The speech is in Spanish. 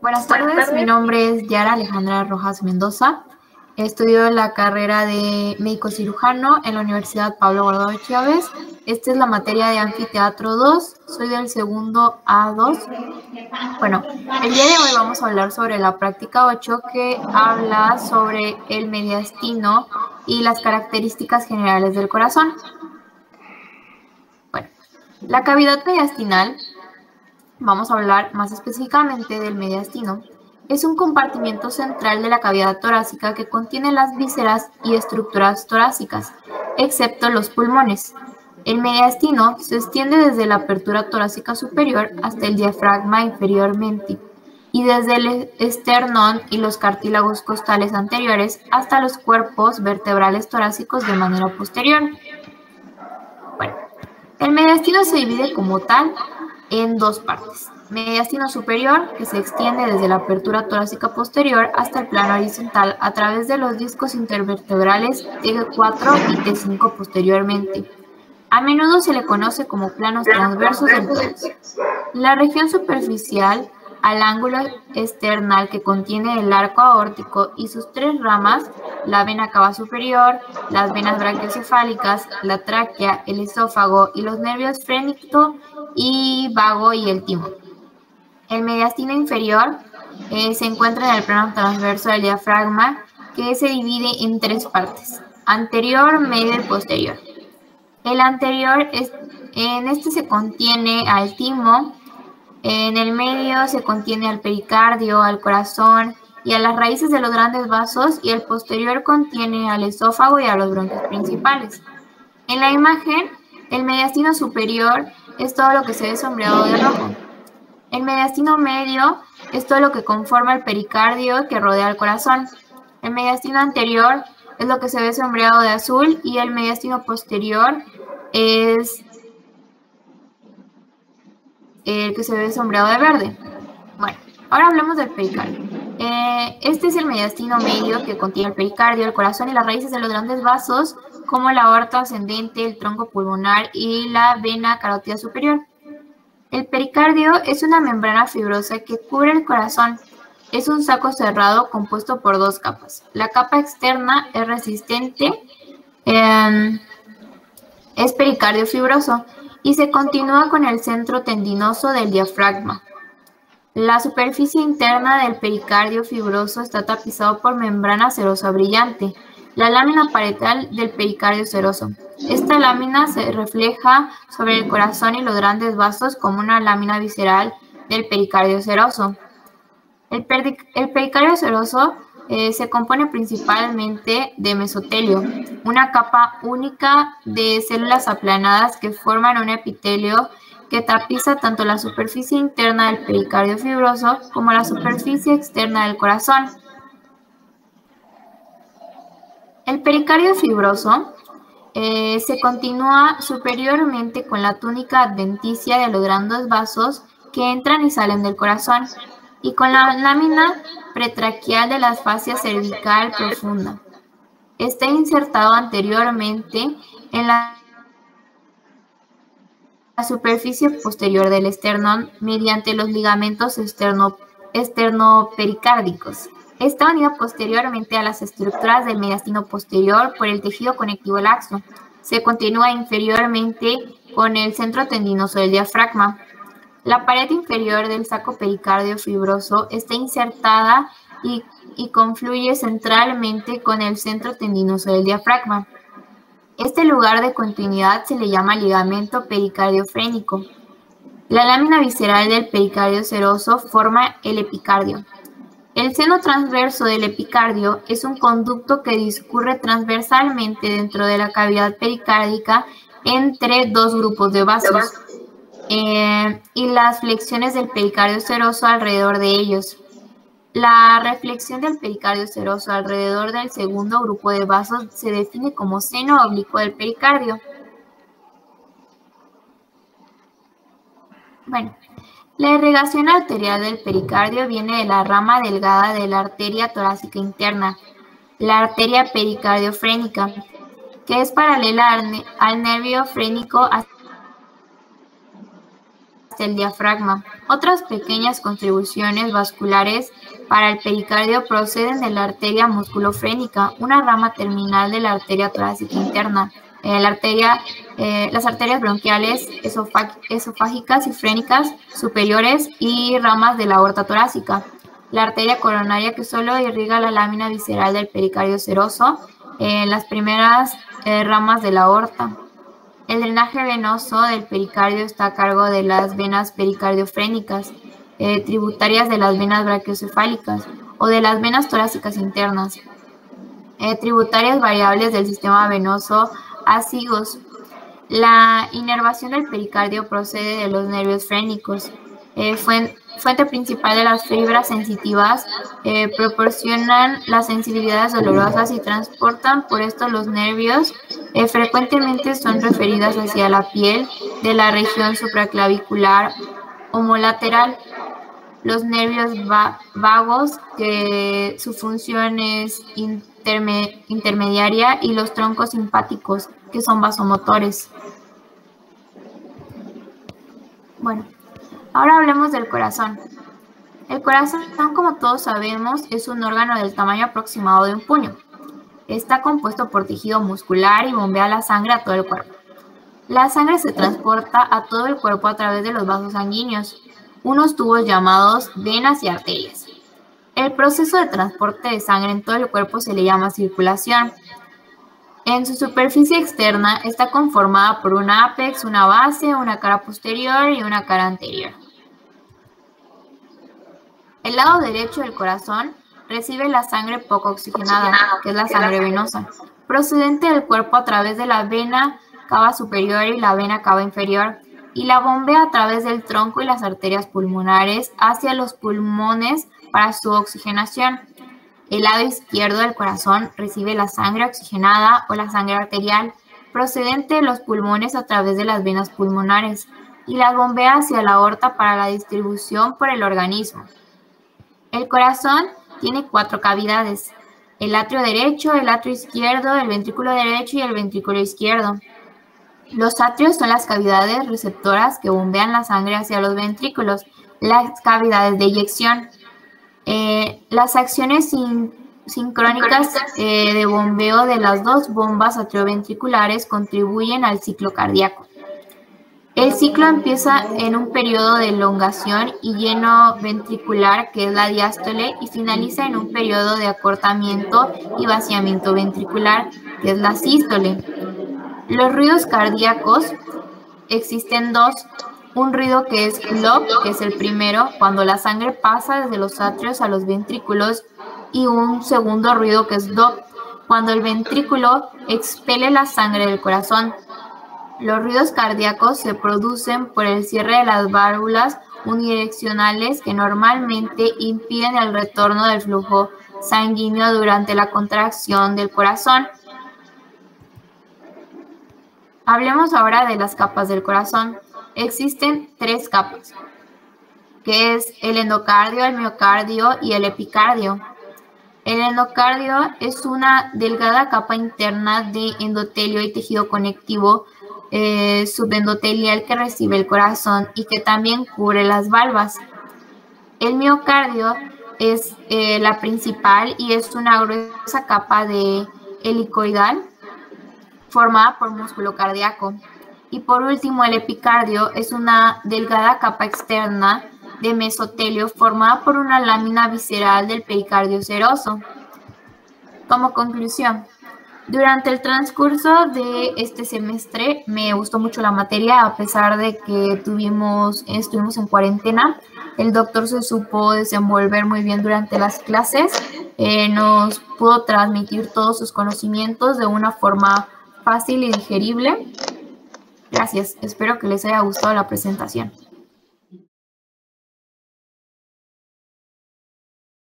Buenas tardes, mi nombre es Yara Alejandra Rojas Mendoza. Estudio la carrera de médico cirujano en la Universidad Pablo Guardado Chávez. Esta es la materia de anfiteatro 2, soy del segundo A2. Bueno, el día de hoy vamos a hablar sobre la práctica 8 que habla sobre el mediastino y las características generales del corazón. Bueno, la cavidad mediastinal, vamos a hablar más específicamente del mediastino. Es un compartimiento central de la cavidad torácica que contiene las vísceras y estructuras torácicas, excepto los pulmones. El mediastino se extiende desde la apertura torácica superior hasta el diafragma inferiormente, y desde el esternón y los cartílagos costales anteriores hasta los cuerpos vertebrales torácicos de manera posterior. Bueno, el mediastino se divide como tal en dos partes. Mediastino superior, que se extiende desde la apertura torácica posterior hasta el plano horizontal a través de los discos intervertebrales T4 y T5 posteriormente. A menudo se le conoce como planos transversos del tórax. La región superficial, al ángulo external que contiene el arco aórtico y sus tres ramas, la vena cava superior, las venas brachiocefálicas, la tráquea, el esófago y los nervios frénico y vago y el timo. El mediastino inferior se encuentra en el plano transverso del diafragma, que se divide en tres partes: anterior, medio y posterior. El anterior, en este se contiene al timo, en el medio se contiene al pericardio, al corazón y a las raíces de los grandes vasos, y el posterior contiene al esófago y a los bronquios principales. En la imagen, el mediastino superior es todo lo que se ve sombreado de rojo. El mediastino medio es todo lo que conforma el pericardio que rodea el corazón. El mediastino anterior es lo que se ve sombreado de azul, y el mediastino posterior es el que se ve sombreado de verde. Bueno, ahora hablemos del pericardio. Este es el mediastino medio, que contiene el pericardio, el corazón y las raíces de los grandes vasos, como la aorta ascendente, el tronco pulmonar y la vena carótida superior. El pericardio es una membrana fibrosa que cubre el corazón. Es un saco cerrado compuesto por dos capas. La capa externa es resistente, es pericardio fibroso, y se continúa con el centro tendinoso del diafragma. La superficie interna del pericardio fibroso está tapizado por membrana serosa brillante, la lámina parietal del pericardio seroso. Esta lámina se refleja sobre el corazón y los grandes vasos como una lámina visceral del pericardio seroso. El pericardio seroso se compone principalmente de mesotelio, una capa única de células aplanadas que forman un epitelio que tapiza tanto la superficie interna del pericardio fibroso como la superficie externa del corazón. El pericardio fibroso se continúa superiormente con la túnica adventicia de los grandes vasos que entran y salen del corazón, y con la lámina pretraquial de la fascia cervical profunda. Está insertado anteriormente en la superficie posterior del esternón mediante los ligamentos esternopericárdicos. Está unido posteriormente a las estructuras del mediastino posterior por el tejido conectivo laxo. Se continúa inferiormente con el centro tendinoso del diafragma. La pared inferior del saco pericardio fibroso está insertada y confluye centralmente con el centro tendinoso del diafragma. Este lugar de continuidad se le llama ligamento pericardiofrénico. La lámina visceral del pericardio seroso forma el epicardio. El seno transverso del epicardio es un conducto que discurre transversalmente dentro de la cavidad pericárdica entre dos grupos de vasos, y las flexiones del pericardio seroso alrededor de ellos. La reflexión del pericardio seroso alrededor del segundo grupo de vasos se define como seno oblicuo del pericardio. Bueno, la irrigación arterial del pericardio viene de la rama delgada de la arteria torácica interna, la arteria pericardiofrénica, que es paralela al nervio frénico hasta el diafragma. Otras pequeñas contribuciones vasculares para el pericardio proceden de la arteria musculofrénica, una rama terminal de la arteria torácica interna. Las arterias bronquiales, esofágicas y frénicas superiores y ramas de la aorta torácica. La arteria coronaria, que solo irriga la lámina visceral del pericardio seroso, las primeras ramas de la aorta. El drenaje venoso del pericardio está a cargo de las venas pericardiofrénicas, tributarias de las venas brachiocefálicas o de las venas torácicas internas, tributarias variables del sistema venoso azigos. La inervación del pericardio procede de los nervios frénicos, fuente principal de las fibras sensitivas, proporcionan las sensibilidades dolorosas y transportan por esto los nervios. Frecuentemente son referidas hacia la piel de la región supraclavicular homolateral. Los nervios vagos, que su función es intermediaria, y los troncos simpáticos, que son vasomotores. Bueno, ahora hablemos del corazón. El corazón, como todos sabemos, es un órgano del tamaño aproximado de un puño. Está compuesto por tejido muscular y bombea la sangre a todo el cuerpo. La sangre se transporta a todo el cuerpo a través de los vasos sanguíneos, unos tubos llamados venas y arterias. El proceso de transporte de sangre en todo el cuerpo se le llama circulación. En su superficie externa está conformada por un ápex, una base, una cara posterior y una cara anterior. El lado derecho del corazón recibe la sangre poco oxigenada, que es la sangre venosa, procedente del cuerpo a través de la vena cava superior y la vena cava inferior, y la bombea a través del tronco y las arterias pulmonares hacia los pulmones para su oxigenación. El lado izquierdo del corazón recibe la sangre oxigenada o la sangre arterial, procedente de los pulmones a través de las venas pulmonares, y la bombea hacia la aorta para la distribución por el organismo. El corazón tiene 4 cavidades: el atrio derecho, el atrio izquierdo, el ventrículo derecho y el ventrículo izquierdo. Los atrios son las cavidades receptoras que bombean la sangre hacia los ventrículos, las cavidades de eyección. Las acciones sincrónicas de bombeo de las dos bombas atrioventriculares contribuyen al ciclo cardíaco. El ciclo empieza en un periodo de elongación y lleno ventricular, que es la diástole, y finaliza en un periodo de acortamiento y vaciamiento ventricular, que es la sístole. Los ruidos cardíacos, existen dos: un ruido que es loop, que es el primero, cuando la sangre pasa desde los atrios a los ventrículos, y un segundo ruido que es dop, cuando el ventrículo expele la sangre del corazón. Los ruidos cardíacos se producen por el cierre de las válvulas unidireccionales, que normalmente impiden el retorno del flujo sanguíneo durante la contracción del corazón. Hablemos ahora de las capas del corazón. Existen 3 capas, que es el endocardio, el miocardio y el epicardio. El endocardio es una delgada capa interna de endotelio y tejido conectivo subendotelial que recibe el corazón y que también cubre las valvas. El miocardio es la principal y es una gruesa capa de helicoidal formada por músculo cardíaco. Y por último, el epicardio es una delgada capa externa de mesotelio formada por una lámina visceral del pericardio seroso. Como conclusión, durante el transcurso de este semestre me gustó mucho la materia, a pesar de que estuvimos en cuarentena. El doctor se supo desenvolver muy bien durante las clases, nos pudo transmitir todos sus conocimientos de una forma fácil y digerible. Gracias, espero que les haya gustado la presentación.